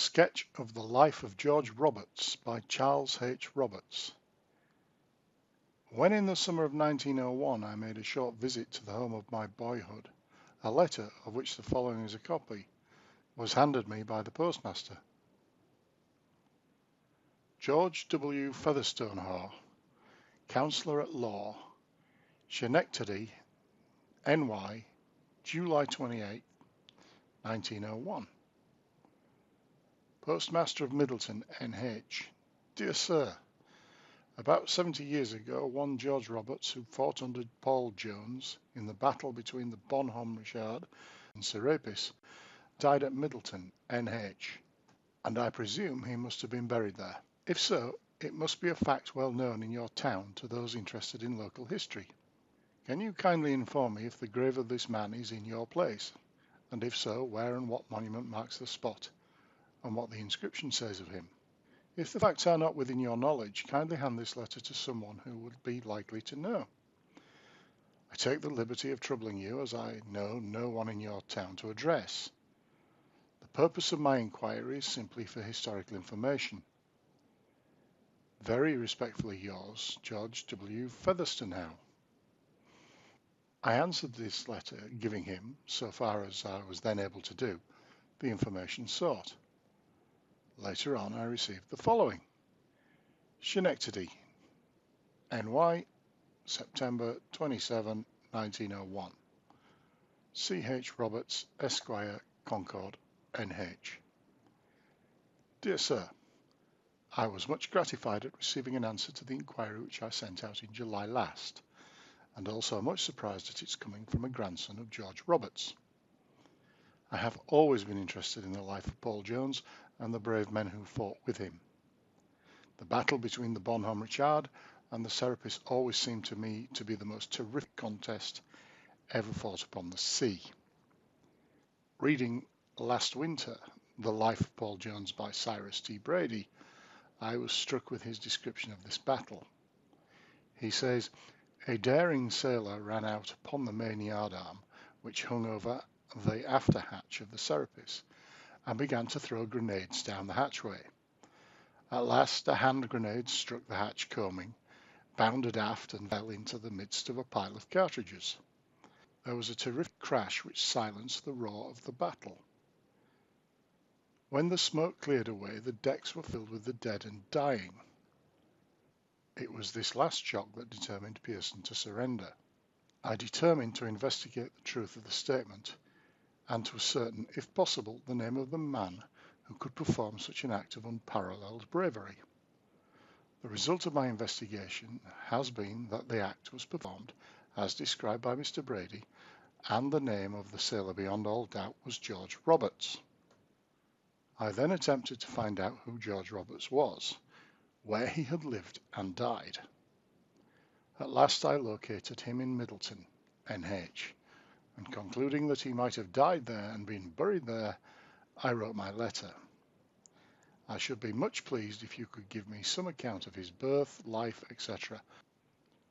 sketch of the life of George Roberts by Charles H. Roberts. When in the summer of 1901 I made a short visit to the home of my boyhood, a letter, of which the following is a copy, was handed me by the postmaster. George W. Featherstonehaugh, Counsellor at Law, Schenectady, NY, July 28, 1901. Postmaster of Middleton, NH. Dear Sir, about 70 years ago, one George Roberts, who fought under Paul Jones in the battle between the Bonhomme Richard and Serapis, died at Middleton, NH, and I presume he must have been buried there. If so, it must be a fact well known in your town to those interested in local history. Can you kindly inform me if the grave of this man is in your place, and if so, where and what monument marks the spot, and what the inscription says of him? If the facts are not within your knowledge, kindly hand this letter to someone who would be likely to know. I take the liberty of troubling you, as I know no one in your town to address. The purpose of my inquiry is simply for historical information. Very respectfully yours, George W. Featherstonehaugh. I answered this letter, giving him, so far as I was then able to do, the information sought. Later on I received the following. Schenectady, NY, September 27, 1901. C.H. Roberts, Esquire, Concord, NH. Dear Sir, I was much gratified at receiving an answer to the inquiry which I sent out in July last, and also much surprised at its coming from a grandson of George Roberts. I have always been interested in the life of Paul Jones and the brave men who fought with him. The battle between the Bonhomme Richard and the Serapis always seemed to me to be the most terrific contest ever fought upon the sea. Reading last winter The Life of Paul Jones by Cyrus T. Brady, I was struck with his description of this battle. He says, a daring sailor ran out upon the main yard arm, which hung over the after hatch of the Serapis, and began to throw grenades down the hatchway. At last a hand grenade struck the hatch coaming, bounded aft and fell into the midst of a pile of cartridges. There was a terrific crash which silenced the roar of the battle. When the smoke cleared away, the decks were filled with the dead and dying. It was this last shock that determined Pearson to surrender. I determined to investigate the truth of the statement, and to ascertain, if possible, the name of the man who could perform such an act of unparalleled bravery. The result of my investigation has been that the act was performed as described by Mr. Brady, and the name of the sailor beyond all doubt was George Roberts. I then attempted to find out who George Roberts was, where he had lived and died. At last I located him in Middleton, NH, and concluding that he might have died there and been buried there, I wrote my letter. I should be much pleased if you could give me some account of his birth, life, etc.,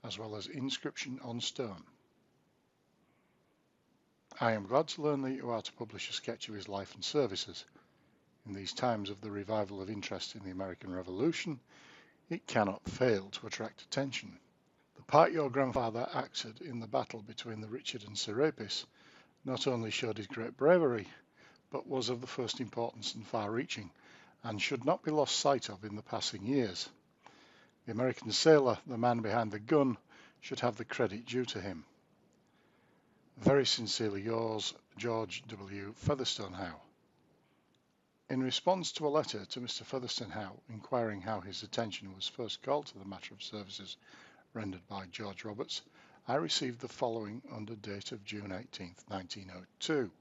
as well as inscription on stone. I am glad to learn that you are to publish a sketch of his life and services. In these times of the revival of interest in the American Revolution, it cannot fail to attract attention. The part your grandfather acted in the battle between the Richard and Serapis not only showed his great bravery, but was of the first importance and far-reaching, and should not be lost sight of in the passing years. The American sailor, the man behind the gun, should have the credit due to him. Very sincerely yours, George W. Featherstonehaugh. In response to a letter to Mr. Featherstonehaugh inquiring how his attention was first called to the matter of services rendered by George Roberts, I received the following under date of June 18, 1902.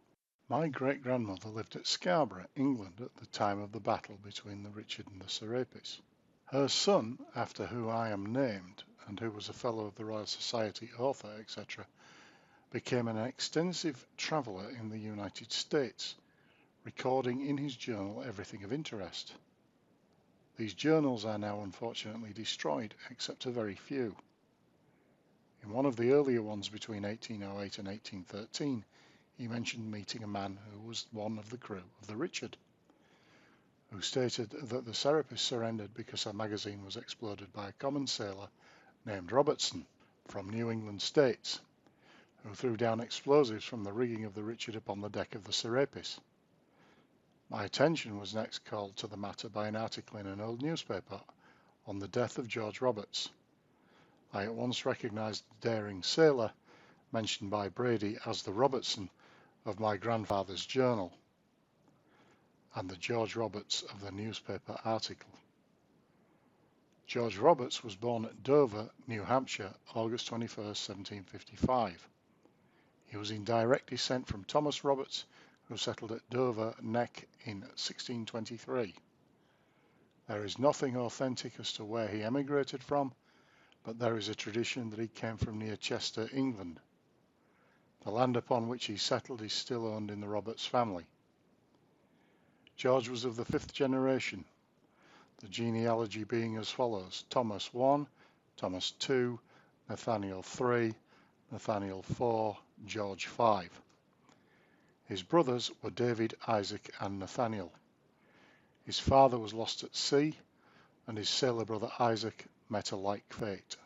My great-grandmother lived at Scarborough, England, at the time of the battle between the Richard and the Serapis. Her son, after whom I am named, and who was a Fellow of the Royal Society, author, etc., became an extensive traveller in the United States, recording in his journal everything of interest. These journals are now unfortunately destroyed, except a very few. In one of the earlier ones between 1808 and 1813, he mentioned meeting a man who was one of the crew of the Richard. who stated that the Serapis surrendered because her magazine was exploded by a common sailor named Robertson from New England States, who threw down explosives from the rigging of the Richard upon the deck of the Serapis. My attention was next called to the matter by an article in an old newspaper on the death of George Roberts. I at once recognised the daring sailor mentioned by Brady as the Robertson of my grandfather's journal and the George Roberts of the newspaper article. George Roberts was born at Dover, New Hampshire, August 21st, 1755. He was in direct descent from Thomas Roberts, who settled at Dover Neck in 1623. There is nothing authentic as to where he emigrated from, but there is a tradition that he came from near Chester, England. The land upon which he settled is still owned in the Roberts family. George was of the 5th generation, the genealogy being as follows: Thomas 1, Thomas 2, Nathaniel 3, Nathaniel 4, George 5. His brothers were David, Isaac and Nathaniel. His father was lost at sea, and his sailor brother Isaac met a like fate.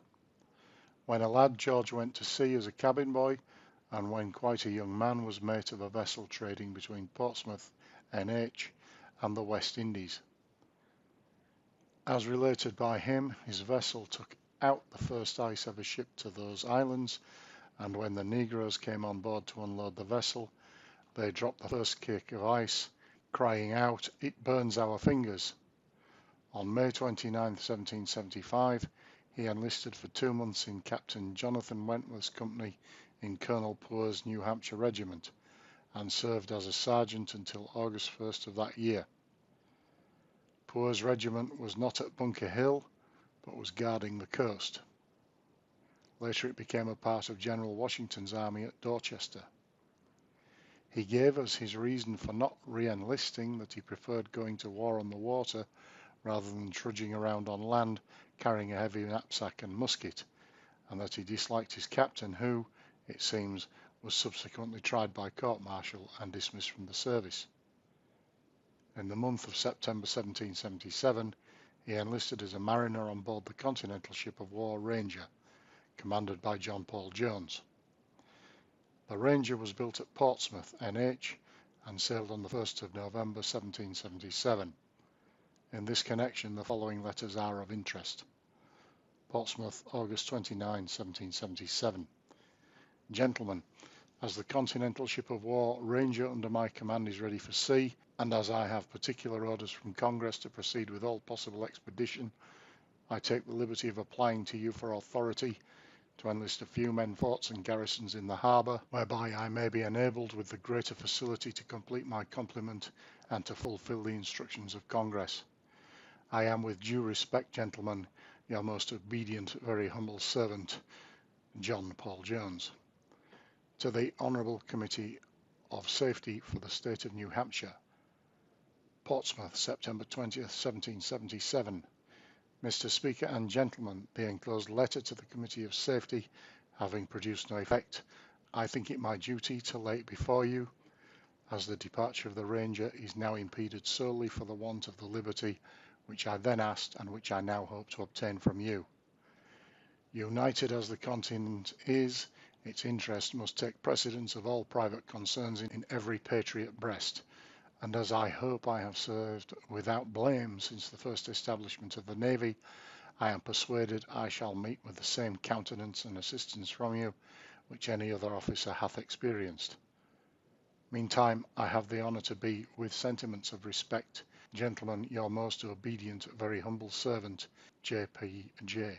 When a lad, George went to sea as a cabin boy, and when quite a young man was mate of a vessel trading between Portsmouth, NH, and the West Indies. As related by him, his vessel took out the first ice ever shipped to those islands, and when the negroes came on board to unload the vessel, they dropped the first cake of ice, crying out, "It burns our fingers." On May 29, 1775, he enlisted for 2 months in Captain Jonathan Wentworth's company in Colonel Poor's New Hampshire regiment, and served as a sergeant until August 1st of that year. Poor's regiment was not at Bunker Hill, but was guarding the coast. Later it became a part of General Washington's army at Dorchester. He gave as his reason for not re-enlisting that he preferred going to war on the water rather than trudging around on land carrying a heavy knapsack and musket, and that he disliked his captain who, it seems, was subsequently tried by court-martial and dismissed from the service. In the month of September 1777, he enlisted as a mariner on board the continental ship of war Ranger, commanded by John Paul Jones. The Ranger was built at Portsmouth, NH, and sailed on the 1st of November 1777. In this connection, the following letters are of interest. Portsmouth, August 29, 1777. Gentlemen, as the continental ship of war Ranger under my command is ready for sea, and as I have particular orders from Congress to proceed with all possible expedition, I take the liberty of applying to you for authority to enlist a few men, forts and garrisons in the harbour, whereby I may be enabled with the greater facility to complete my complement and to fulfil the instructions of Congress. I am, with due respect, gentlemen, your most obedient, very humble servant, John Paul Jones. To the Honourable Committee of Safety for the State of New Hampshire. Portsmouth, September 20th, 1777. Mr. Speaker and gentlemen, the enclosed letter to the Committee of Safety having produced no effect, I think it my duty to lay it before you, as the departure of the Ranger is now impeded solely for the want of the liberty which I then asked and which I now hope to obtain from you. United as the continent is, its interest must take precedence of all private concerns in every patriot breast, and as I hope I have served without blame since the first establishment of the Navy, I am persuaded I shall meet with the same countenance and assistance from you which any other officer hath experienced. Meantime, I have the honour to be, with sentiments of respect, gentlemen, your most obedient, very humble servant, J.P.J.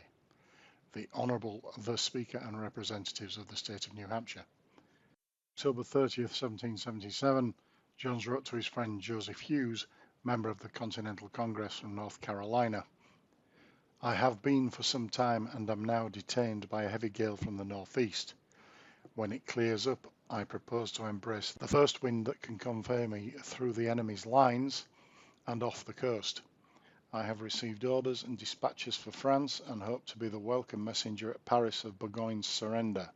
The Honourable the Speaker and Representatives of the State of New Hampshire. October 30th, 1777, Jones wrote to his friend Joseph Hughes, member of the Continental Congress from North Carolina. I have been for some time and am now detained by a heavy gale from the northeast. When it clears up, I propose to embrace the first wind that can convey me through the enemy's lines and off the coast. I have received orders and dispatches for France and hope to be the welcome messenger at Paris of Burgoyne's surrender.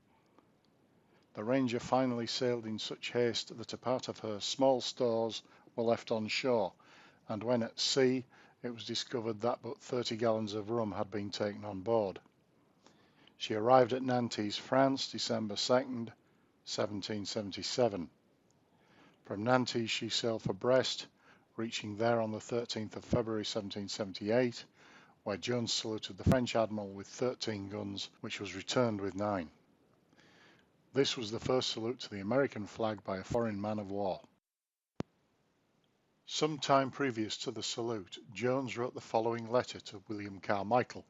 The Ranger finally sailed in such haste that a part of her small stores were left on shore, and when at sea it was discovered that but 30 gallons of rum had been taken on board. She arrived at Nantes, France, December 2nd, 1777. From Nantes she sailed for Brest, reaching there on the 13th of February 1778, where Jones saluted the French admiral with 13 guns, which was returned with 9. This was the first salute to the American flag by a foreign man of war. Some time previous to the salute, Jones wrote the following letter to William Carmichael,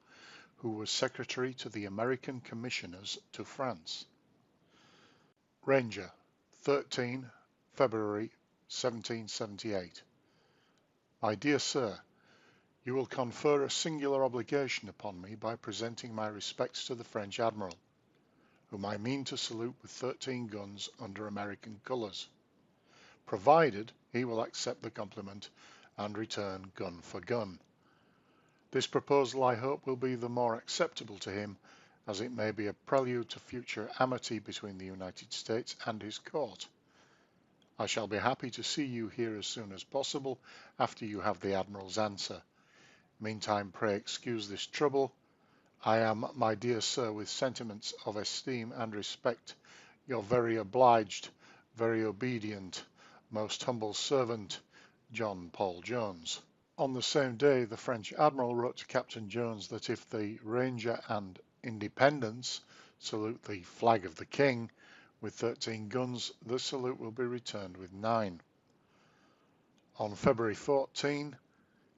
who was secretary to the American Commissioners to France. Ranger, 13 February 1778. My dear Sir, you will confer a singular obligation upon me by presenting my respects to the French Admiral, whom I mean to salute with 13 guns under American colours, provided he will accept the compliment and return gun for gun. This proposal, I hope, will be the more acceptable to him, as it may be a prelude to future amity between the United States and his court. I shall be happy to see you here as soon as possible after you have the Admiral's answer. Meantime, pray excuse this trouble. I am, my dear Sir, with sentiments of esteem and respect, your very obliged, very obedient, most humble servant, John Paul Jones. On the same day, the French Admiral wrote to Captain Jones that if the Ranger and Independence salute the flag of the King with 13 guns, the salute will be returned with 9. On February 14,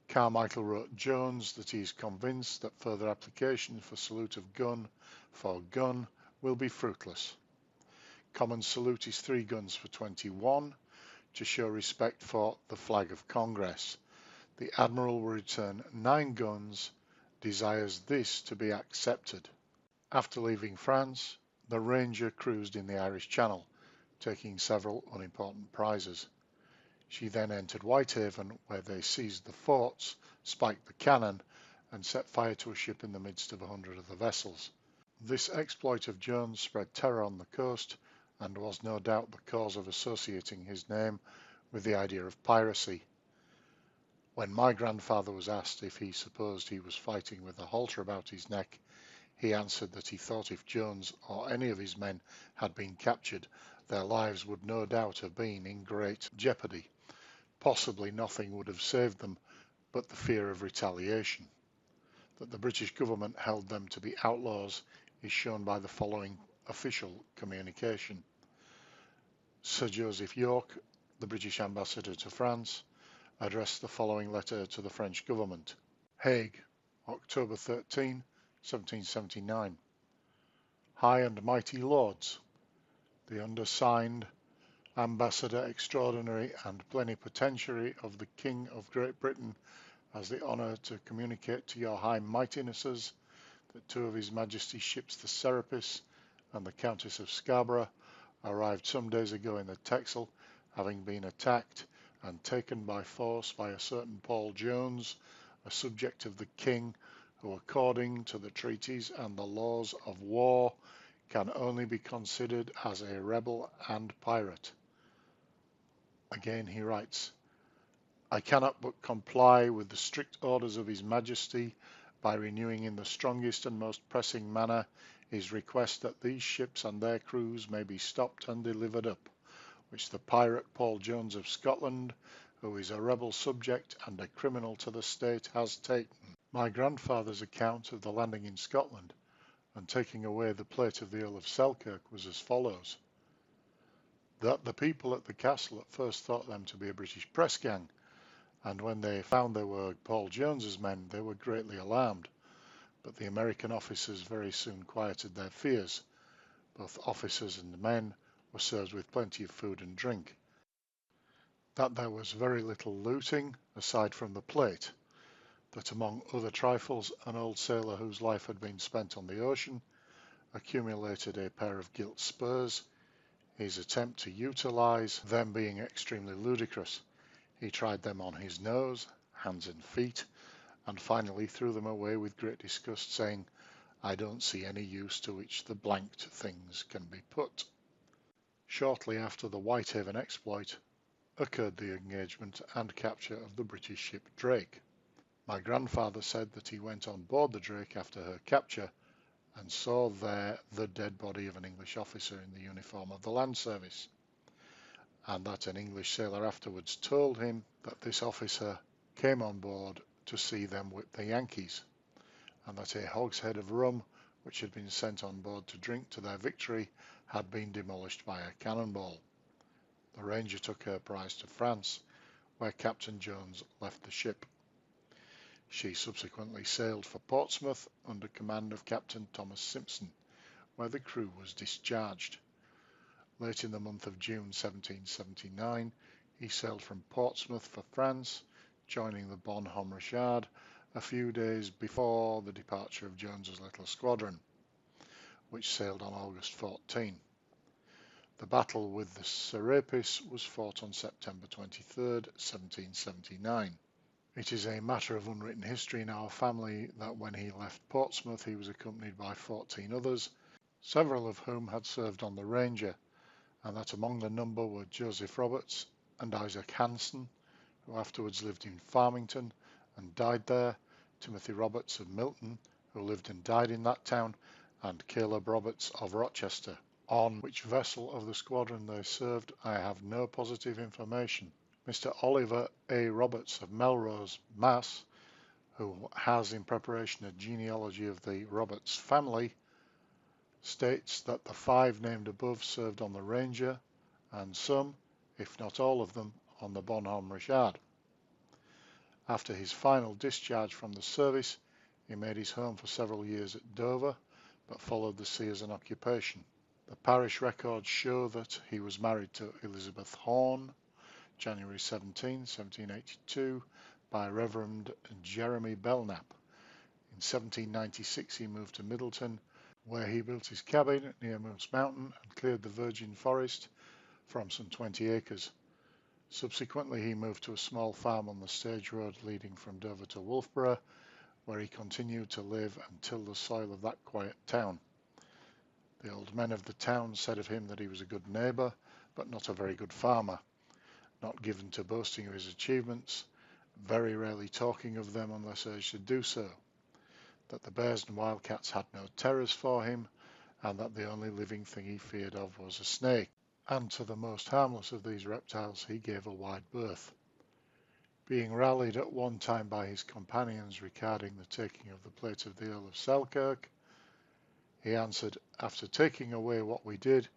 Carmichael wrote Jones that he is convinced that further application for salute of gun for gun will be fruitless. Common salute is 3 guns for 21, to show respect for the flag of Congress. The Admiral will return 9 guns, desires this to be accepted. After leaving France, the Ranger cruised in the Irish Channel, taking several unimportant prizes. She then entered Whitehaven, where they seized the forts, spiked the cannon, and set fire to a ship in the midst of 100 of the vessels. This exploit of Jones spread terror on the coast, and was no doubt the cause of associating his name with the idea of piracy. When my grandfather was asked if he supposed he was fighting with a halter about his neck, he answered that he thought if Jones or any of his men had been captured, their lives would no doubt have been in great jeopardy. Possibly nothing would have saved them but the fear of retaliation. That the British government held them to be outlaws is shown by the following official communication. Sir Joseph Yorke, the British ambassador to France, addressed the following letter to the French government. Hague, October 13, 1779. High and mighty lords, the undersigned Ambassador Extraordinary and Plenipotentiary of the King of Great Britain has the honour to communicate to your High Mightinesses that 2 of His Majesty's ships, the Serapis and the Countess of Scarborough, arrived some days ago in the Texel, having been attacked and taken by force by a certain Paul Jones, a subject of the King, who according to the treaties and the laws of war can only be considered as a rebel and pirate. Again he writes, I cannot but comply with the strict orders of His Majesty by renewing in the strongest and most pressing manner his request that these ships and their crews may be stopped and delivered up, which the pirate Paul Jones of Scotland, who is a rebel subject and a criminal to the state, has taken. My grandfather's account of the landing in Scotland and taking away the plate of the Earl of Selkirk was as follows. That the people at the castle at first thought them to be a British press gang, and when they found they were Paul Jones's men, they were greatly alarmed. But the American officers very soon quieted their fears. Both officers and men were served with plenty of food and drink. That there was very little looting, aside from the plate. That among other trifles, an old sailor whose life had been spent on the ocean accumulated a pair of gilt spurs, his attempt to utilize them being extremely ludicrous. He tried them on his nose, hands and feet, and finally threw them away with great disgust, saying, I don't see any use to which the blanked things can be put. Shortly after the Whitehaven exploit, occurred the engagement and capture of the British ship Drake. My grandfather said that he went on board the Drake after her capture and saw there the dead body of an English officer in the uniform of the land service, and that an English sailor afterwards told him that this officer came on board to see them whip the Yankees, and that a hogshead of rum which had been sent on board to drink to their victory had been demolished by a cannonball. The Ranger took her prize to France, where Captain Jones left the ship. She subsequently sailed for Portsmouth under command of Captain Thomas Simpson, where the crew was discharged. Late in the month of June 1779, he sailed from Portsmouth for France, joining the Bonhomme Richard a few days before the departure of Jones's little squadron, which sailed on August 14. The battle with the Serapis was fought on September 23, 1779. It is a matter of unwritten history in our family that when he left Portsmouth he was accompanied by 14 others, several of whom had served on the Ranger, and that among the number were Joseph Roberts and Isaac Hanson, who afterwards lived in Farmington and died there, Timothy Roberts of Milton, who lived and died in that town, and Caleb Roberts of Rochester. On which vessel of the squadron they served I have no positive information. Mr. Oliver A. Roberts of Melrose, Mass., who has in preparation a genealogy of the Roberts family, states that the 5 named above served on the Ranger, and some, if not all of them, on the Bonhomme Richard. After his final discharge from the service, he made his home for several years at Dover, but followed the sea as an occupation. The parish records show that he was married to Elizabeth Horn, January 17, 1782, by Reverend Jeremy Belknap. In 1796 he moved to Middleton, where he built his cabin near Moose Mountain and cleared the virgin forest from some 20 acres. Subsequently he moved to a small farm on the stage road leading from Dover to Wolfborough, where he continued to live and till the soil of that quiet town. The old men of the town said of him that he was a good neighbour, but not a very good farmer, not given to boasting of his achievements, very rarely talking of them unless urged to do so, that the bears and wildcats had no terrors for him, and that the only living thing he feared of was a snake, and to the most harmless of these reptiles he gave a wide berth. Being rallied at one time by his companions regarding the taking of the plate of the Earl of Selkirk, he answered, "After taking away what we did,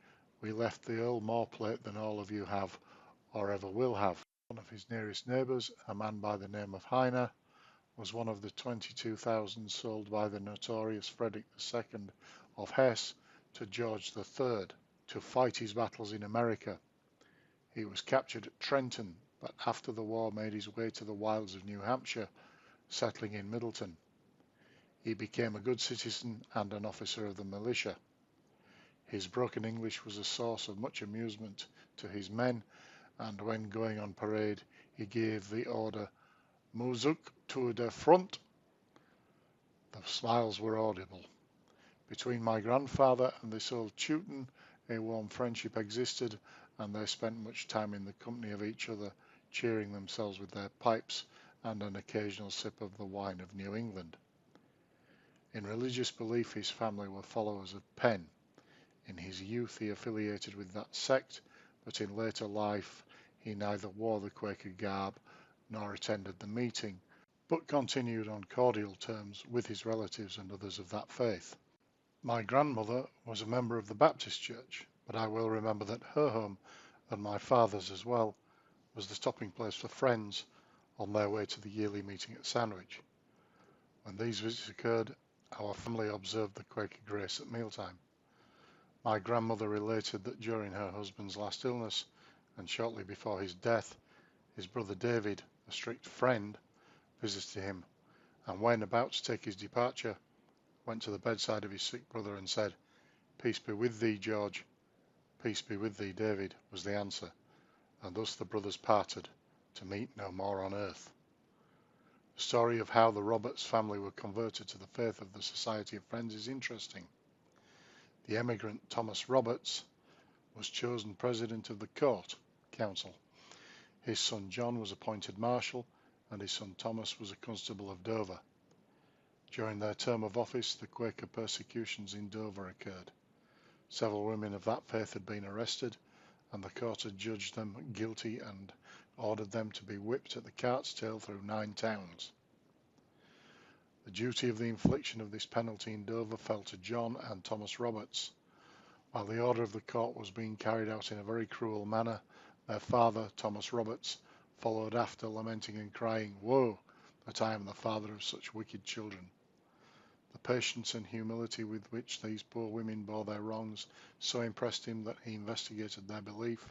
we left the Earl more plate than all of you have, or ever will have." One of his nearest neighbours, a man by the name of Heine, was one of the 22,000 sold by the notorious Frederick II of Hesse to George III to fight his battles in America. He was captured at Trenton, but after the war made his way to the wilds of New Hampshire, settling in Middleton. He became a good citizen and an officer of the militia. His broken English was a source of much amusement to his men, and when going on parade he gave the order "Musik to der Front." The smiles were audible. Between my grandfather and this old Teuton a warm friendship existed, and they spent much time in the company of each other, cheering themselves with their pipes and an occasional sip of the wine of New England. In religious belief his family were followers of Penn. In his youth he affiliated with that sect, but in later life he neither wore the Quaker garb nor attended the meeting, but continued on cordial terms with his relatives and others of that faith. My grandmother was a member of the Baptist Church, but I well remember that her home, and my father's as well, was the stopping place for friends on their way to the yearly meeting at Sandwich. When these visits occurred, our family observed the Quaker grace at mealtime. My grandmother related that during her husband's last illness, and shortly before his death, his brother David, a strict friend, visited him, and when about to take his departure, went to the bedside of his sick brother and said, "Peace be with thee, George." "Peace be with thee, David," was the answer, and thus the brothers parted, to meet no more on earth. The story of how the Roberts family were converted to the faith of the Society of Friends is interesting. The emigrant Thomas Roberts was chosen president of the court council His son John was appointed Marshal, and his son Thomas was a Constable of Dover. During their term of office, the Quaker persecutions in Dover occurred. Several women of that faith had been arrested, and the court had judged them guilty and ordered them to be whipped at the cart's tail through 9 towns. The duty of the infliction of this penalty in Dover fell to John and Thomas Roberts. While the order of the court was being carried out in a very cruel manner, their father, Thomas Roberts, followed after, lamenting and crying, "Woe, that I am the father of such wicked children." The patience and humility with which these poor women bore their wrongs so impressed him that he investigated their belief,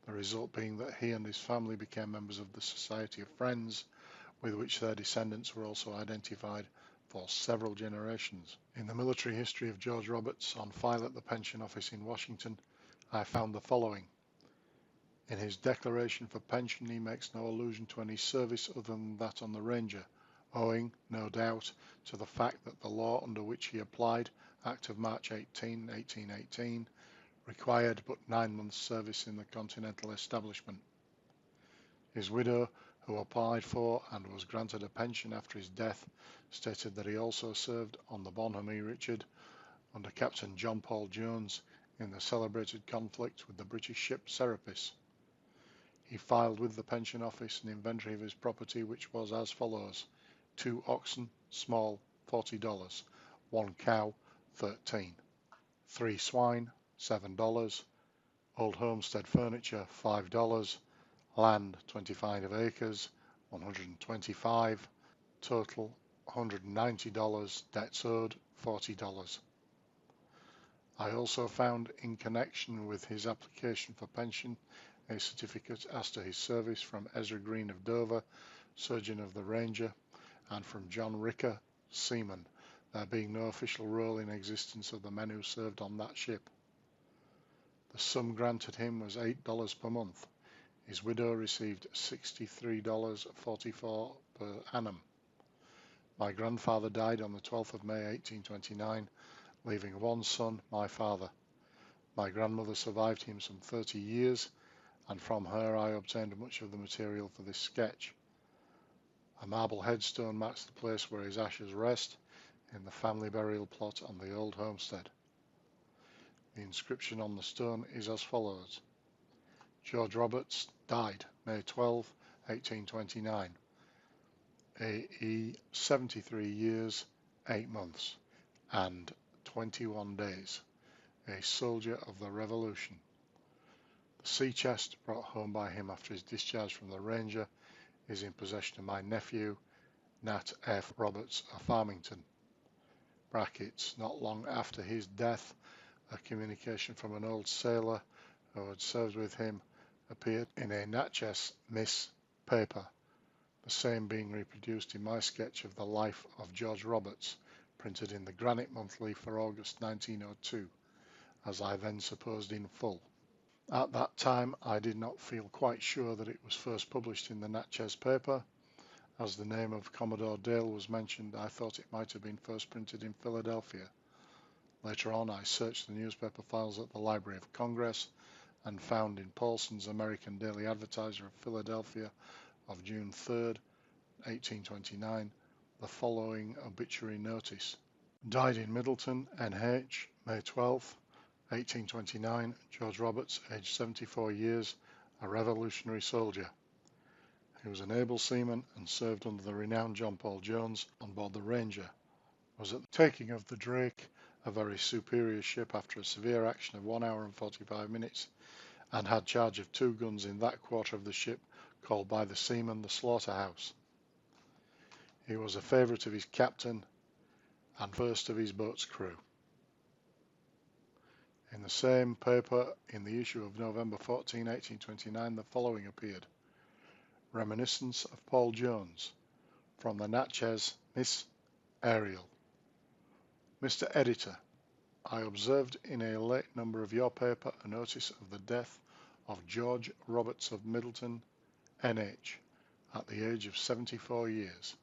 the result being that he and his family became members of the Society of Friends, with which their descendants were also identified for several generations. In the military history of George Roberts, on file at the Pension Office in Washington, I found the following. In his declaration for pension, he makes no allusion to any service other than that on the Ranger, owing, no doubt, to the fact that the law under which he applied, Act of March 18, 1818, required but 9 months' service in the Continental establishment. His widow, who applied for and was granted a pension after his death, stated that he also served on the Bonhomme Richard under Captain John Paul Jones in the celebrated conflict with the British ship Serapis. He filed with the Pension Office an inventory of his property which was as follows: 2 oxen, small, $40, 1 cow, $13, 3 swine, $7, old homestead furniture, $5, land 25 acres, $125, total $190, debts owed $40. I also found, in connection with his application for pension, a certificate as to his service from Ezra Green of Dover, surgeon of the Ranger, and from John Ricker, seaman, there being no official roll in existence of the men who served on that ship. The sum granted him was $8 per month. His widow received $63.44 per annum. My grandfather died on the 12th of May 1829, leaving 1 son, my father. My grandmother survived him some 30 years, and from her I obtained much of the material for this sketch. A marble headstone marks the place where his ashes rest, in the family burial plot on the old homestead. The inscription on the stone is as follows: George Roberts died May 12, 1829, AE 73 years, 8 months, and 21 days, a soldier of the Revolution. The sea chest brought home by him after his discharge from the Ranger is in possession of my nephew, Nat F. Roberts of Farmington. Brackets, not long after his death, a communication from an old sailor who had served with him appeared in a Natchez Miss paper, the same being reproduced in my sketch of the life of George Roberts, printed in the Granite Monthly for August 1902, as I then supposed in full. At that time I did not feel quite sure that it was first published in the Natchez paper. As the name of Commodore Dale was mentioned, I thought it might have been first printed in Philadelphia. Later on I searched the newspaper files at the Library of Congress and found in Paulson's American Daily Advertiser of Philadelphia of June 3, 1829, the following obituary notice: died in Middleton, NH, May 12, 1829, George Roberts, aged 74 years, a Revolutionary soldier. He was an able seaman and served under the renowned John Paul Jones on board the Ranger, was at the taking of the Drake, a very superior ship, after a severe action of 1 hour and 45 minutes, and had charge of 2 guns in that quarter of the ship called by the seamen the slaughterhouse. He was a favourite of his captain and first of his boat's crew. In the same paper, in the issue of November 14, 1829, the following appeared: Reminiscence of Paul Jones, from the Natchez Miss Ariel. Mr. Editor, I observed in a late number of your paper a notice of the death of George Roberts of Middleton, NH, at the age of 74 years.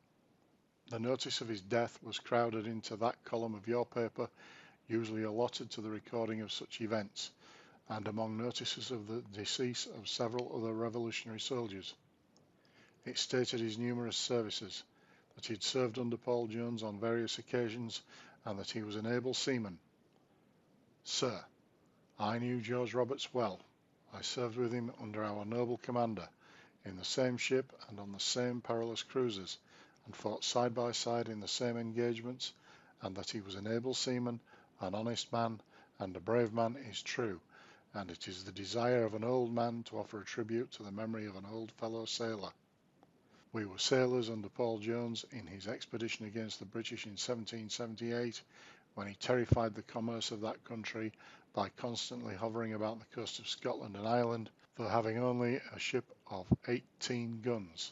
The notice of his death was crowded into that column of your paper usually allotted to the recording of such events, and among notices of the decease of several other revolutionary soldiers. It stated his numerous services, that he had served under Paul Jones on various occasions, and that he was an able seaman. Sir, I knew George Roberts well. I served with him under our noble commander, in the same ship and on the same perilous cruises, and fought side by side in the same engagements, and that he was an able seaman, an honest man, and a brave man is true, and it is the desire of an old man to offer a tribute to the memory of an old fellow sailor. We were sailors under Paul Jones in his expedition against the British in 1778, when he terrified the commerce of that country by constantly hovering about the coast of Scotland and Ireland, though having only a ship of 18 guns.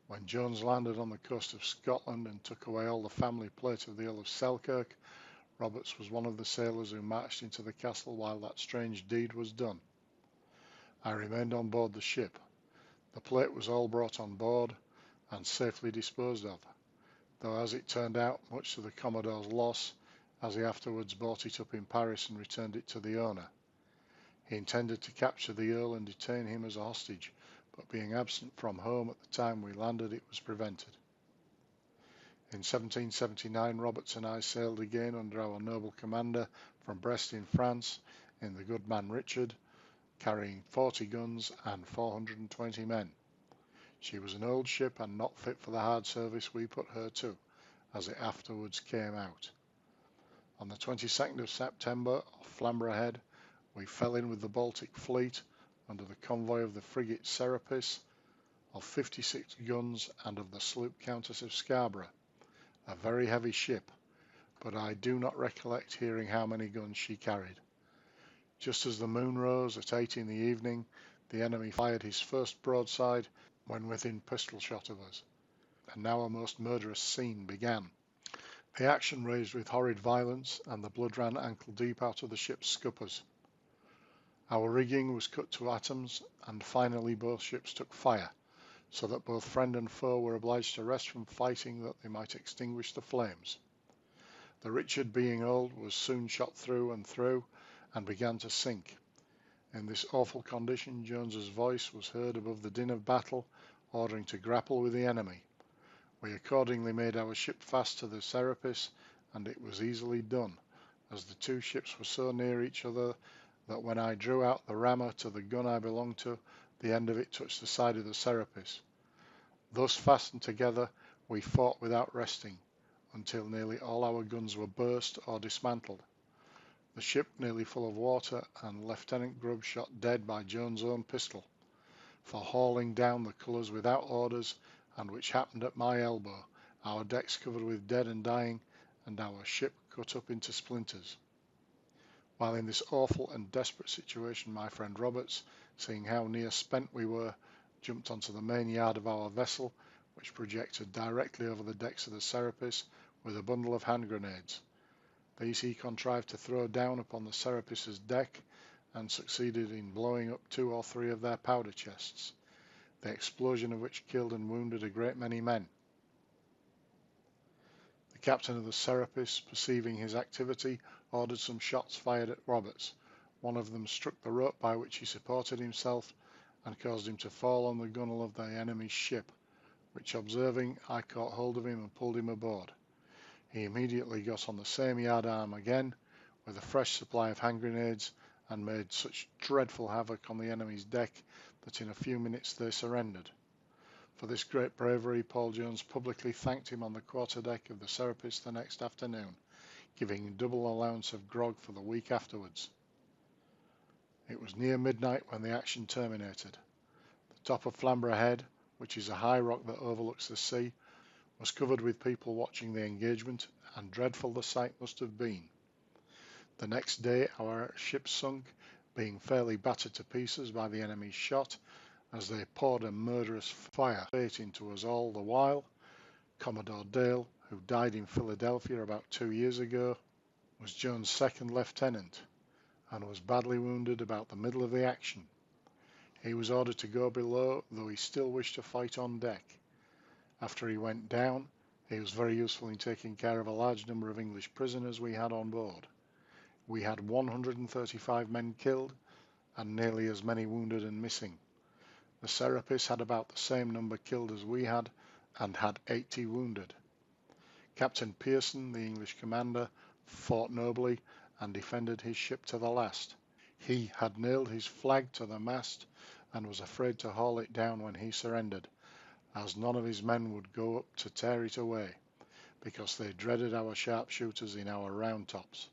When Jones landed on the coast of Scotland and took away all the family plate of the Earl of Selkirk, Roberts was one of the sailors who marched into the castle while that strange deed was done. I remained on board the ship. The plate was all brought on board and safely disposed of, though as it turned out, much to the Commodore's loss, as he afterwards bought it up in Paris and returned it to the owner. He intended to capture the Earl and detain him as a hostage, but being absent from home at the time we landed, it was prevented. In 1779, Roberts and I sailed again under our noble commander from Brest in France in the good man Richard, carrying 40 guns and 420 men. She was an old ship and not fit for the hard service we put her to, as it afterwards came out. On the 22nd of September, off Flamborough Head, we fell in with the Baltic fleet under the convoy of the frigate Serapis, of 56 guns, and of the sloop Countess of Scarborough, a very heavy ship, but I do not recollect hearing how many guns she carried. Just as the moon rose at 8 in the evening, the enemy fired his first broadside when within pistol shot of us, and now a most murderous scene began. The action raged with horrid violence, and the blood ran ankle deep out of the ship's scuppers. Our rigging was cut to atoms, and finally both ships took fire, so that both friend and foe were obliged to rest from fighting that they might extinguish the flames. The Richard, being old, was soon shot through and began to sink. In this awful condition, Jones's voice was heard above the din of battle, ordering to grapple with the enemy. We accordingly made our ship fast to the Serapis, and it was easily done, as the two ships were so near each other that when I drew out the rammer to the gun I belonged to, the end of it touched the side of the Serapis. Thus fastened together, we fought without resting, until nearly all our guns were burst or dismantled. The ship nearly full of water, and Lieutenant Grubb shot dead by Jones' own pistol, for hauling down the colours without orders, and which happened at my elbow, our decks covered with dead and dying, and our ship cut up into splinters. While in this awful and desperate situation, my friend Roberts, seeing how near spent we were, jumped onto the main yard of our vessel, which projected directly over the decks of the Serapis, with a bundle of hand grenades. These he contrived to throw down upon the Serapis's deck, and succeeded in blowing up 2 or 3 of their powder chests, the explosion of which killed and wounded a great many men. The captain of the Serapis, perceiving his activity, ordered some shots fired at Roberts. One of them struck the rope by which he supported himself, and caused him to fall on the gunwale of the enemy's ship, which observing, I caught hold of him and pulled him aboard. He immediately got on the same yard arm again, with a fresh supply of hand grenades, and made such dreadful havoc on the enemy's deck that in a few minutes they surrendered. For this great bravery, Paul Jones publicly thanked him on the quarter-deck of the Serapis the next afternoon, giving double allowance of grog for the week afterwards. It was near midnight when the action terminated. The top of Flamborough Head, which is a high rock that overlooks the sea, was covered with people watching the engagement, and dreadful the sight must have been. The next day our ship sunk, being fairly battered to pieces by the enemy's shot, as they poured a murderous fire into us all the while. Commodore Dale, who died in Philadelphia about 2 years ago, was Jones' second lieutenant, and was badly wounded about the middle of the action. He was ordered to go below, though he still wished to fight on deck. After he went down, he was very useful in taking care of a large number of English prisoners we had on board. We had 135 men killed and nearly as many wounded and missing. The Serapis had about the same number killed as we had and had 80 wounded. Captain Pearson, the English commander, fought nobly and defended his ship to the last. He had nailed his flag to the mast and was afraid to haul it down when he surrendered, as none of his men would go up to tear it away, because they dreaded our sharpshooters in our round tops.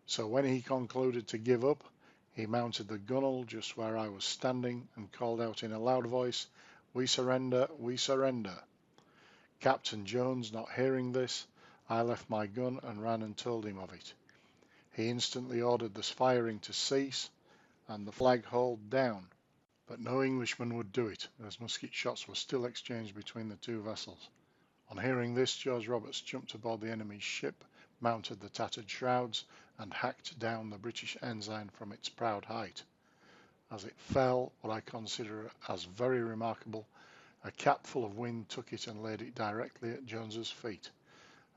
So when he concluded to give up, he mounted the gunwale just where I was standing and called out in a loud voice, "We surrender, we surrender." Captain Jones, not hearing this, I left my gun and ran and told him of it. He instantly ordered the firing to cease and the flag hauled down, but no Englishman would do it, as musket shots were still exchanged between the two vessels. On hearing this, George Roberts jumped aboard the enemy's ship, mounted the tattered shrouds, and hacked down the British ensign from its proud height. As it fell, what I consider as very remarkable, a cap full of wind took it and laid it directly at Jones's feet,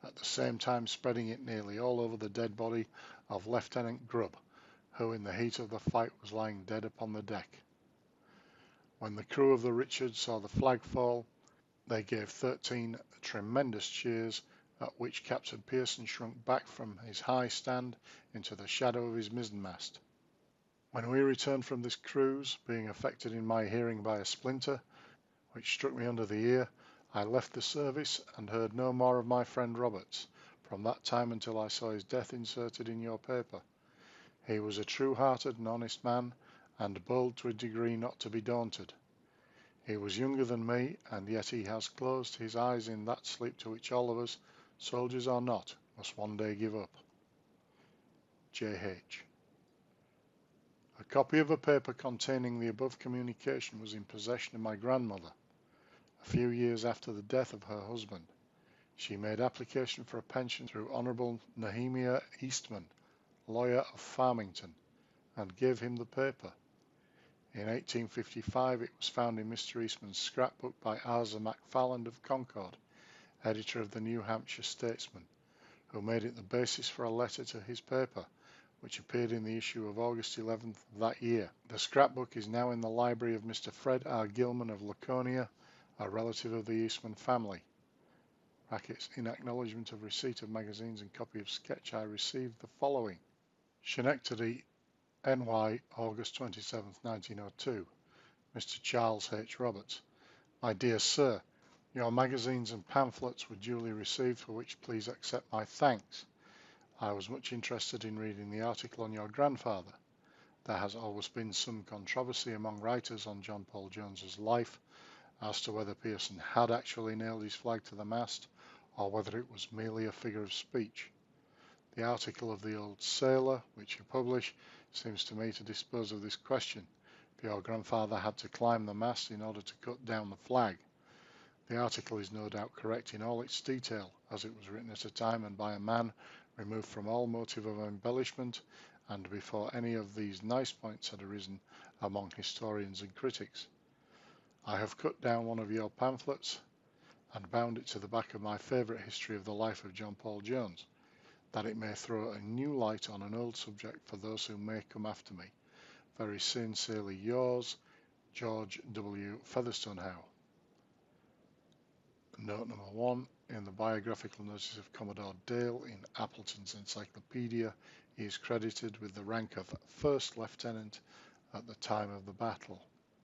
at the same time spreading it nearly all over the dead body of Lieutenant Grubb, who in the heat of the fight was lying dead upon the deck. When the crew of the Richard saw the flag fall, they gave 13 tremendous cheers, at which Captain Pearson shrunk back from his high stand into the shadow of his mizzenmast. When we returned from this cruise, being affected in my hearing by a splinter, which struck me under the ear, I left the service and heard no more of my friend Roberts, from that time until I saw his death inserted in your paper. He was a true-hearted and honest man, and bold to a degree not to be daunted. He was younger than me, and yet he has closed his eyes in that sleep to which all of us, soldiers or not, must one day give up. J.H. A copy of a paper containing the above communication was in possession of my grandmother. A few years after the death of her husband, she made application for a pension through Honourable Nehemiah Eastman, lawyer of Farmington, and gave him the paper. In 1855 it was found in Mr. Eastman's scrapbook by Asa MacFarland of Concord, editor of the New Hampshire Statesman, who made it the basis for a letter to his paper, which appeared in the issue of August 11th of that year. The scrapbook is now in the library of Mr. Fred R. Gilman of Laconia, a relative of the Eastman family. In acknowledgement of receipt of magazines and copy of sketch, I received the following. Schenectady, NY, August 27th, 1902. Mr. Charles H. Roberts. My dear Sir, your magazines and pamphlets were duly received, for which please accept my thanks. I was much interested in reading the article on your grandfather. There has always been some controversy among writers on John Paul Jones's life as to whether Pearson had actually nailed his flag to the mast or whether it was merely a figure of speech. The article of the Old Sailor, which you publish, seems to me to dispose of this question, for your grandfather had to climb the mast in order to cut down the flag. The article is no doubt correct in all its detail, as it was written at a time and by a man removed from all motive of embellishment, and before any of these nice points had arisen among historians and critics. I have cut down one of your pamphlets and bound it to the back of my favourite history of the life of John Paul Jones, that it may throw a new light on an old subject for those who may come after me. Very sincerely yours, George W. Featherstone Howe. Note number 1. In the biographical notice of Commodore Dale in Appleton's Encyclopedia, he is credited with the rank of First Lieutenant at the time of the battle.